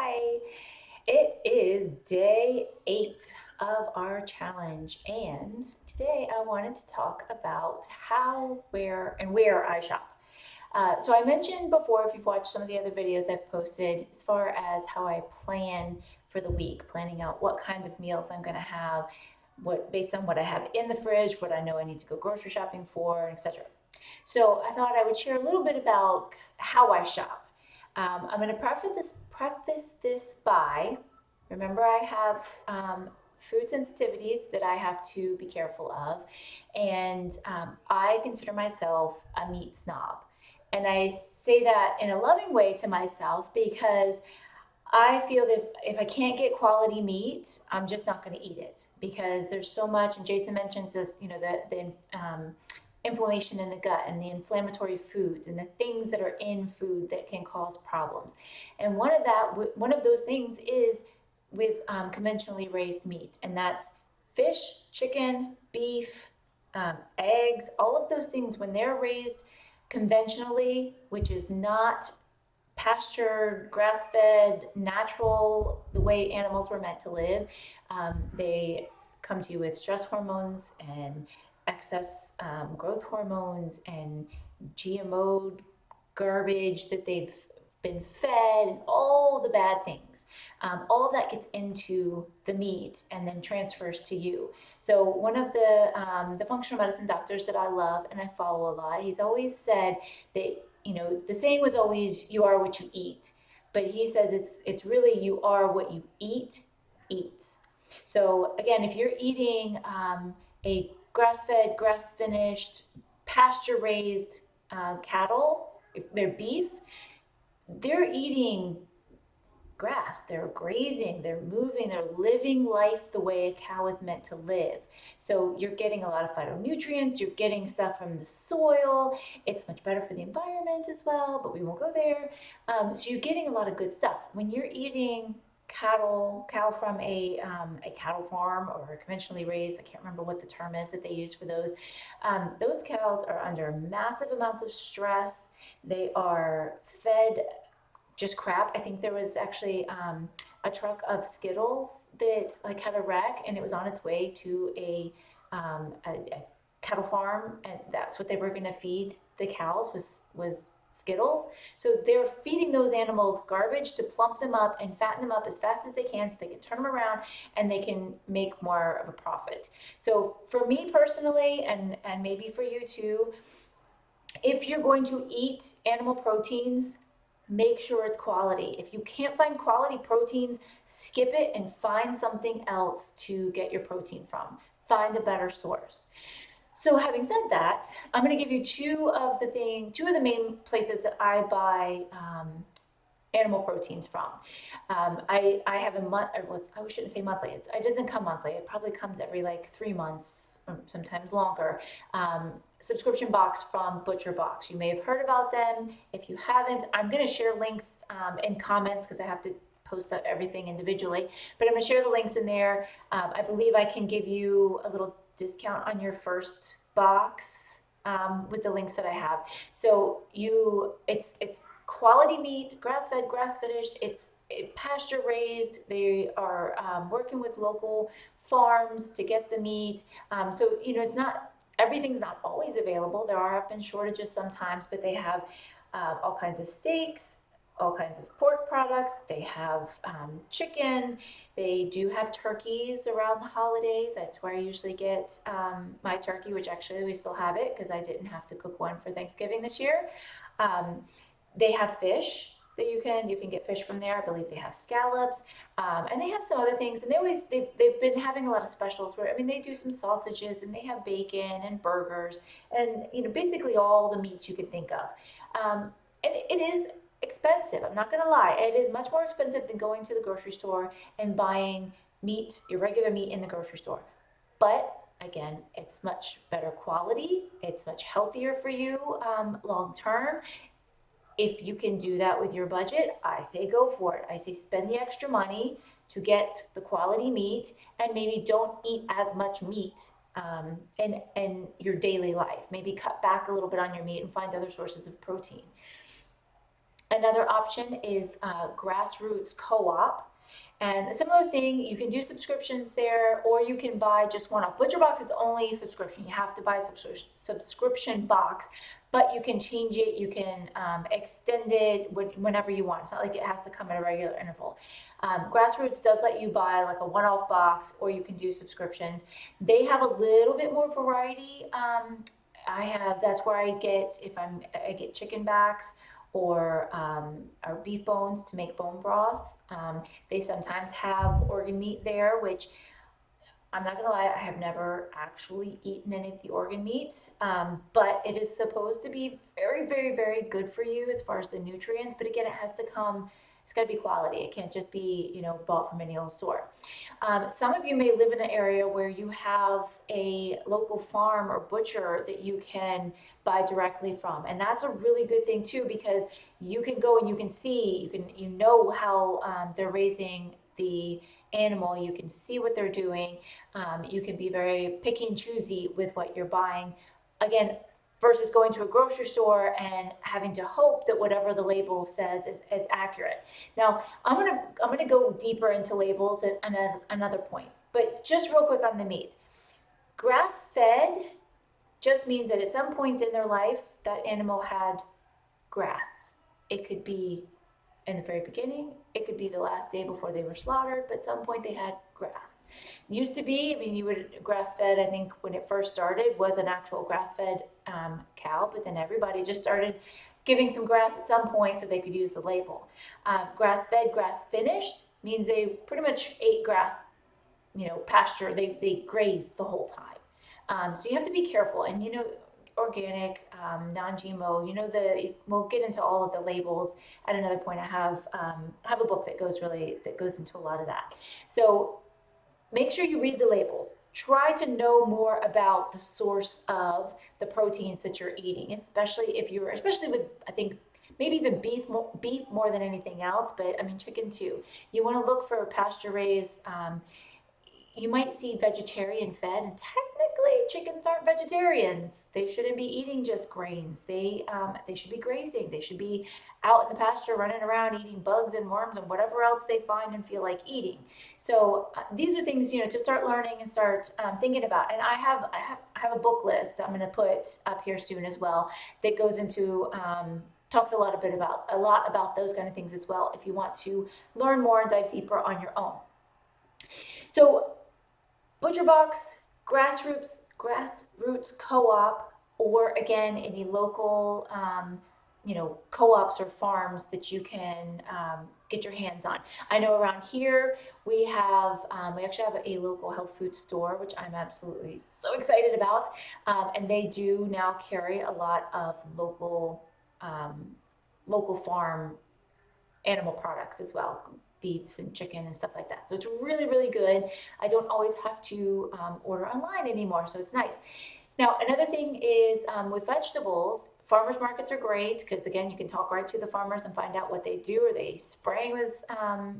Hi. It is day 8 of our challenge, and today I wanted to talk about how, where I shop. So I mentioned before, if you've watched some of the other videos I've posted, as far as how I plan for the week, planning out what kind of meals I'm going to have, what based on what I have in the fridge, what I know I need to go grocery shopping for, etc. So I thought I would share a little bit about how I shop. I'm going to preface this by, remember I have food sensitivities that I have to be careful of, and I consider myself a meat snob. And I say that in a loving way to myself because I feel that if I can't get quality meat, I'm just not going to eat it because there's so much. And Jason mentions this, the inflammation in the gut and the inflammatory foods and the things that are in food that can cause problems. And one of those things is with conventionally raised meat, and that's fish, chicken, beef, eggs, all of those things when they're raised conventionally, which is not pastured, grass fed, natural, the way animals were meant to live. They come to you with stress hormones and excess growth hormones and GMO garbage that they've been fed and all the bad things. All of that gets into the meat and then transfers to you. So one of the functional medicine doctors that I love and I follow a lot, he's always said that the saying was always you are what you eat, but he says it's really you are what you eat eats. So again, if you're eating a grass-fed, grass-finished, pasture-raised cattle, if they're beef, they're eating grass, they're grazing, they're moving, they're living life the way a cow is meant to live. So you're getting a lot of phytonutrients, you're getting stuff from the soil. It's much better for the environment as well, but we won't go there. So you're getting a lot of good stuff. When you're eating cow from a cattle farm or conventionally raised, I can't remember what the term is that they use for those cows are under massive amounts of stress. They are fed just crap. I think there was actually a truck of Skittles that like had a wreck, and it was on its way to a cattle farm, and that's what they were going to feed the cows was Skittles. So they're feeding those animals garbage to plump them up and fatten them up as fast as they can, so they can turn them around and they can make more of a profit. So for me personally, and maybe for you too, if you're going to eat animal proteins, make sure it's quality. If you can't find quality proteins, skip it and find something else to get your protein from. Find a better source. So having said that, I'm going to give you two of the main places that I buy animal proteins from. I have a month, or I shouldn't say monthly. It doesn't come monthly. It probably comes every like 3 months, or sometimes longer. Subscription box from Butcher Box. You may have heard about them. If you haven't, I'm going to share links in comments because I have to post out everything individually. But I'm going to share the links in there. I believe I can give you a little discount on your first box with the links that I have. So it's quality meat, grass fed, grass finished. It's pasture raised. They are working with local farms to get the meat. So it's not everything's not always available. There have been shortages sometimes, but they have all kinds of steaks, all kinds of pork products. They have chicken. They do have turkeys around the holidays. That's where I usually get my turkey, which actually we still have it because I didn't have to cook one for Thanksgiving this year. Um, they have fish that you can get fish from there. I believe they have scallops, and they have some other things. And they've been having a lot of specials where they do some sausages and they have bacon and burgers and basically all the meats you can think of. And it is expensive. I'm not gonna lie. It is much more expensive than going to the grocery store and buying meat, your regular meat in the grocery store. But again, it's much better quality. It's much healthier for you long term. If you can do that with your budget, I say go for it. I say spend the extra money to get the quality meat and maybe don't eat as much meat in your daily life. Maybe cut back a little bit on your meat and find other sources of protein. Another option is Grassroots Co-op. And a similar thing, you can do subscriptions there, or you can buy just one off. ButcherBox is only subscription. You have to buy a subscription box, but you can change it. You can extend it whenever you want. It's not like it has to come at a regular interval. Grassroots does let you buy like a one off box, or you can do subscriptions. They have a little bit more variety. That's where I get, if I get chicken backs or beef bones to make bone broth. They sometimes have organ meat there, which I'm not gonna lie, I have never actually eaten any of the organ meats, but it is supposed to be very, very, very good for you as far as the nutrients. But again, it has to come, it's got to be quality. It can't just be, bought from any old store. Some of you may live in an area where you have a local farm or butcher that you can buy directly from, and that's a really good thing too, because you can go and you can see, how they're raising the animal. You can see what they're doing. You can be very picky and choosy with what you're buying. Again, versus going to a grocery store and having to hope that whatever the label says is accurate. Now, I'm gonna go deeper into labels at another point, but just real quick on the meat. Grass fed just means that at some point in their life, that animal had grass. It could be in the very beginning, it could be the last day before they were slaughtered, but at some point they had grass. Used to be, you would grass fed, I think when it first started, was an actual grass fed cow, but then everybody just started giving some grass at some point so they could use the label. Grass fed, grass finished means they pretty much ate grass, pasture, they grazed the whole time. So you have to be careful, and organic, non-GMO. We'll get into all of the labels at another point. I have a book that goes into a lot of that. So make sure you read the labels. Try to know more about the source of the proteins that you're eating, especially with, I think, maybe even beef more than anything else, but chicken too. You want to look for pasture raised. You might see vegetarian fed, and technically chickens aren't vegetarians. They shouldn't be eating just grains. They should be grazing. They should be out in the pasture running around eating bugs and worms and whatever else they find and feel like eating. So these are things to start learning and start thinking about. And I have a book list I'm going to put up here soon as well that goes into talks a lot about those kind of things as well, if you want to learn more and dive deeper on your own. So ButcherBox, grassroots co-op, or again, any local, co-ops or farms that you can get your hands on. I know around here we actually have a local health food store, which I'm absolutely so excited about, and they do now carry a lot of local farm animal products as well, beef and chicken and stuff like that. So it's really, really good. I don't always have to order online anymore, so it's nice. Now, another thing is with vegetables, farmers markets are great because, again, you can talk right to the farmers and find out what they do. Are they spraying with, oh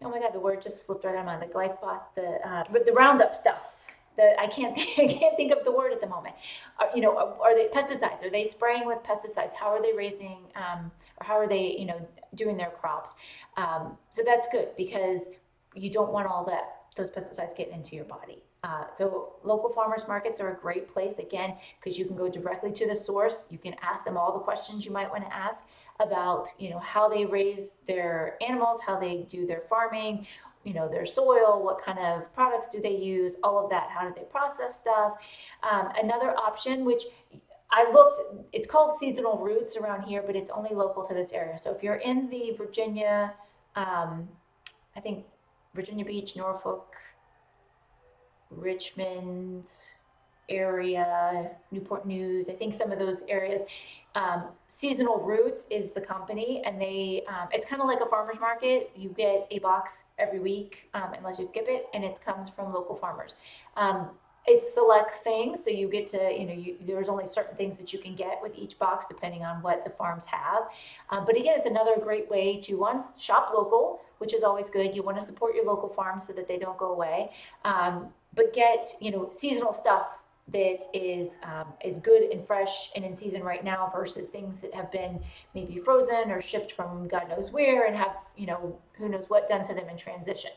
my God, the word just slipped right out of my mind. The glyphosate, with the Roundup stuff. I can't think of the word at the moment. Are they pesticides? Are they spraying with pesticides? How are they raising, or how are they, doing their crops? So that's good because you don't want those pesticides getting into your body. So local farmers markets are a great place, again, because you can go directly to the source. You can ask them all the questions you might want to ask about, how they raise their animals, how they do their farming, their soil, what kind of products do they use, all of that, how do they process stuff. Another option, which it's called Seasonal Roots around here, but it's only local to this area. So if you're in the Virginia, I think Virginia Beach, Norfolk, Richmond area, Newport News, I think some of those areas, Seasonal Roots is the company, and it's kind of like a farmer's market. You get a box every week, unless you skip it, and it comes from local farmers. It's select things, so you get to, there's only certain things that you can get with each box depending on what the farms have. But again, it's another great way to, once, shop local, which is always good. You want to support your local farms so that they don't go away. But get, seasonal stuff that is good and fresh and in season right now versus things that have been maybe frozen or shipped from God knows where and have, who knows what done to them in transition.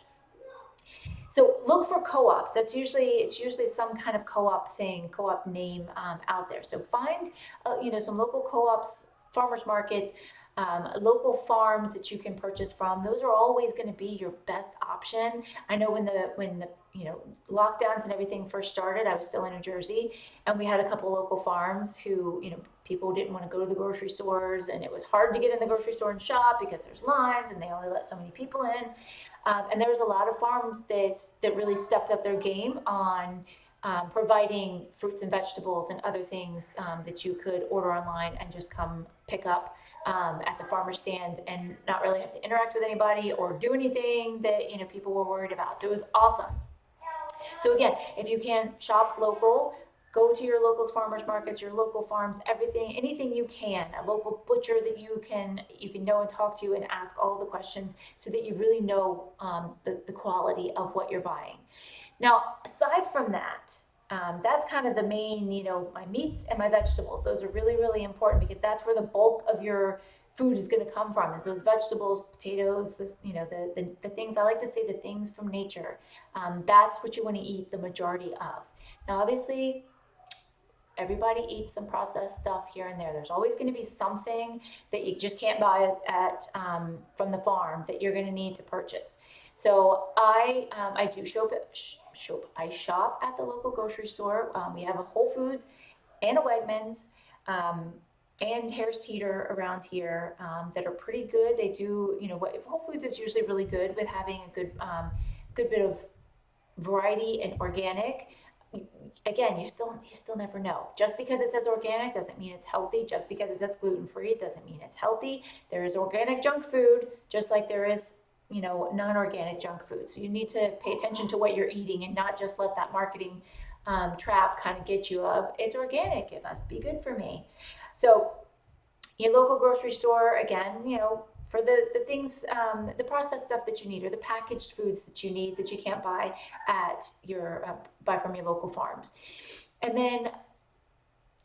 So look for co-ops. It's usually some kind of co-op thing, co-op name out there. So find some local co-ops, farmers markets, local farms that you can purchase from. Those are always going to be your best option. I know when the lockdowns and everything first started, I was still in New Jersey, and we had a couple local farms who people didn't want to go to the grocery stores, and it was hard to get in the grocery store and shop because there's lines and they only let so many people in. And there was a lot of farms that really stepped up their game on providing fruits and vegetables and other things that you could order online and just come pick up at the farmer stand and not really have to interact with anybody or do anything that people were worried about. So it was awesome. So again, if you can shop local, go to your local farmers markets, your local farms, everything, anything you can, a local butcher that you can know and talk to and ask all the questions so that you really know the quality of what you're buying. Now, aside from that, that's kind of the main, my meats and my vegetables. Those are really, really important because that's where the bulk of your food is going to come from, is those vegetables, potatoes, the things, I like to say the things from nature. That's what you want to eat the majority of. Now, obviously, everybody eats some processed stuff here and there. There's always going to be something that you just can't buy at from the farm that you're going to need to purchase. So I do I shop at the local grocery store. We have a Whole Foods and a Wegmans and Harris Teeter around here that are pretty good. They do, Whole Foods is usually really good with having a good bit of variety and organic. Again, you still never know. Just because it says organic doesn't mean it's healthy. Just because it says gluten-free doesn't mean it's healthy. There is organic junk food, just like there is non-organic junk food. So you need to pay attention to what you're eating and not just let that marketing trap kind of get you of it's organic, it must be good for me. So your local grocery store, again, for the things, the processed stuff that you need or the packaged foods that you need that you can't buy at buy from your local farms. And then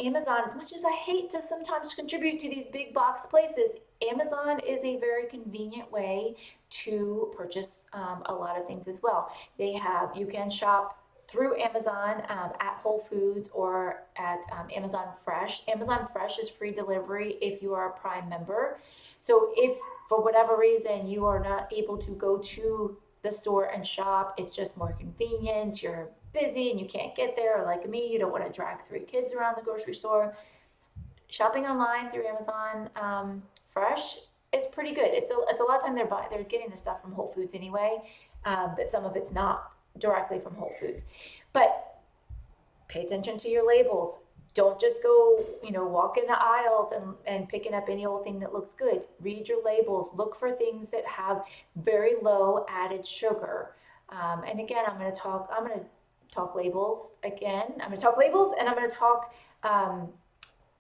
Amazon, as much as I hate to sometimes contribute to these big box places, Amazon is a very convenient way to purchase a lot of things as well. You can shop through Amazon at Whole Foods or at Amazon Fresh. Amazon Fresh is free delivery if you are a Prime member. So if for whatever reason you are not able to go to the store and shop, it's just more convenient, you're busy and you can't get there, or like me, you don't want to drag 3 kids around the grocery store, shopping online through Amazon Fresh is pretty good. It's a lot of time they're getting the stuff from Whole Foods anyway, but some of it's not directly from Whole Foods. But pay attention to your labels. Don't just go, walk in the aisles and picking up any old thing that looks good. Read your labels. Look for things that have very low added sugar. And again, I'm going to talk labels again. I'm going to talk labels, and I'm going to talk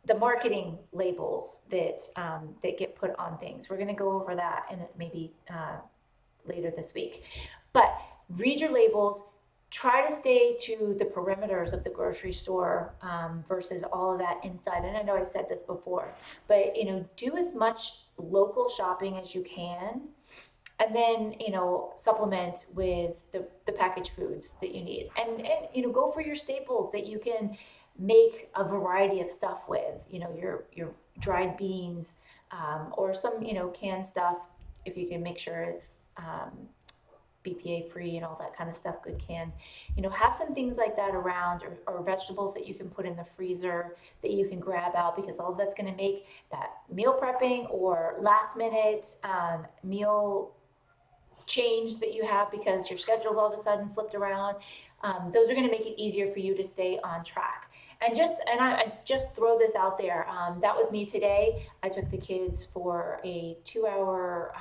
the marketing labels that get put on things. We're going to go over that in maybe later this week. But read your labels. Try to stay to the perimeters of the grocery store versus all of that inside. And I know I said this before, but do as much local shopping as you can, and then supplement with the packaged foods that you need, and go for your staples that you can make a variety of stuff with. Your dried beans or some canned stuff if you can make sure it's BPA free and all that kind of stuff, good cans. Have some things like that around, or vegetables that you can put in the freezer that you can grab out, because all of that's going to make that meal prepping or last minute meal change that you have because your schedule's all of a sudden flipped around. Those are going to make it easier for you to stay on track. And I just throw this out there. That was me today. I took the kids for a 2-hour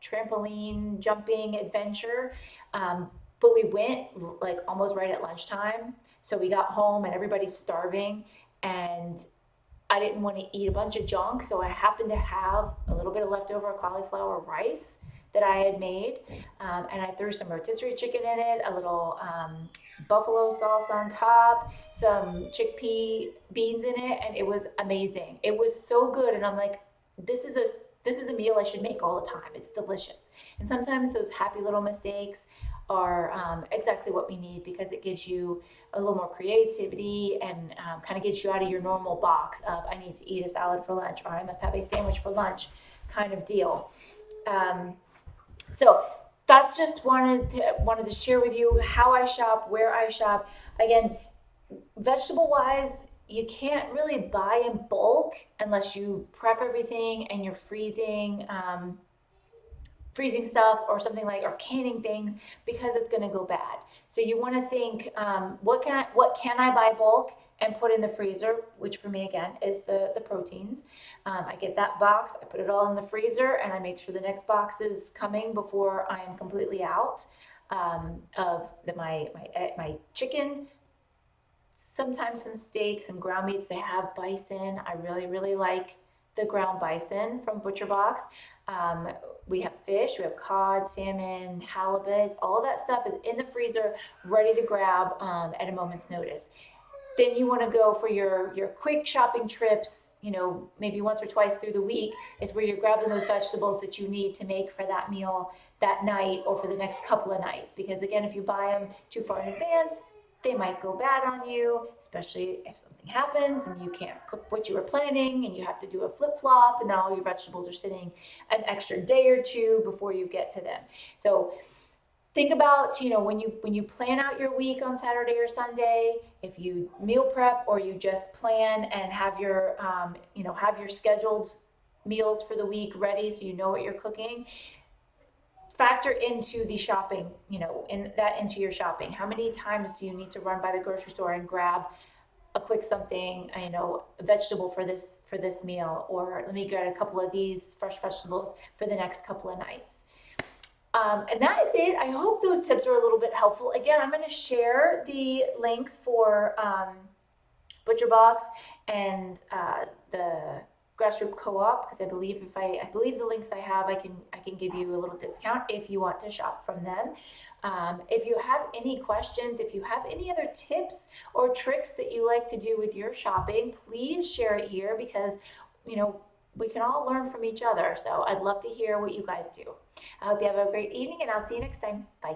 trampoline jumping adventure. But we went like almost right at lunchtime. So we got home and everybody's starving, and I didn't want to eat a bunch of junk. So I happened to have a little bit of leftover cauliflower rice that I had made, and I threw some rotisserie chicken in it, a little buffalo sauce on top, some chickpea beans in it, and it was amazing. It was so good, and I'm like, this is a this is a meal I should make all the time. It's delicious. And sometimes those happy little mistakes are exactly what we need, because it gives you a little more creativity and kind of gets you out of your normal box of I need to eat a salad for lunch or I must have a sandwich for lunch kind of deal. Um, so that's just wanted to share with you how I shop, where I shop. Again, vegetable wise, you can't really buy in bulk unless you prep everything and you're freezing stuff or something like, or canning things, because it's going to go bad. So you want to think, what can I buy bulk and put in the freezer, which for me again is the proteins. I get that box, I put it all in the freezer, and I make sure the next box is coming before I am completely out of my chicken. Sometimes some steak, some ground meats. They have bison. I really like the ground bison from Butcher Box. Um, we have fish, we have cod, salmon, halibut. All that stuff is in the freezer, ready to grab at a moment's notice. Then you want to go for your quick shopping trips, maybe once or twice through the week, is where you're grabbing those vegetables that you need to make for that meal that night or for the next couple of nights. Because again, if you buy them too far in advance, they might go bad on you, especially if something happens and you can't cook what you were planning and you have to do a flip flop, and now all your vegetables are sitting an extra day or two before you get to them. So think about, when you plan out your week on Saturday or Sunday, if you meal prep or you just plan and have your scheduled meals for the week ready so you know what you're cooking. Factor into the shopping, into your shopping. How many times do you need to run by the grocery store and grab a quick something, a vegetable for this meal, or let me get a couple of these fresh vegetables for the next couple of nights. And that is it. I hope those tips are a little bit helpful. Again, I'm going to share the links for Butcher Box and the Grassroots Co-op, because I believe the links I have, I can give you a little discount if you want to shop from them. If you have any questions, if you have any other tips or tricks that you like to do with your shopping, please share it here, because we can all learn from each other. So I'd love to hear what you guys do. I hope you have a great evening, and I'll see you next time. Bye.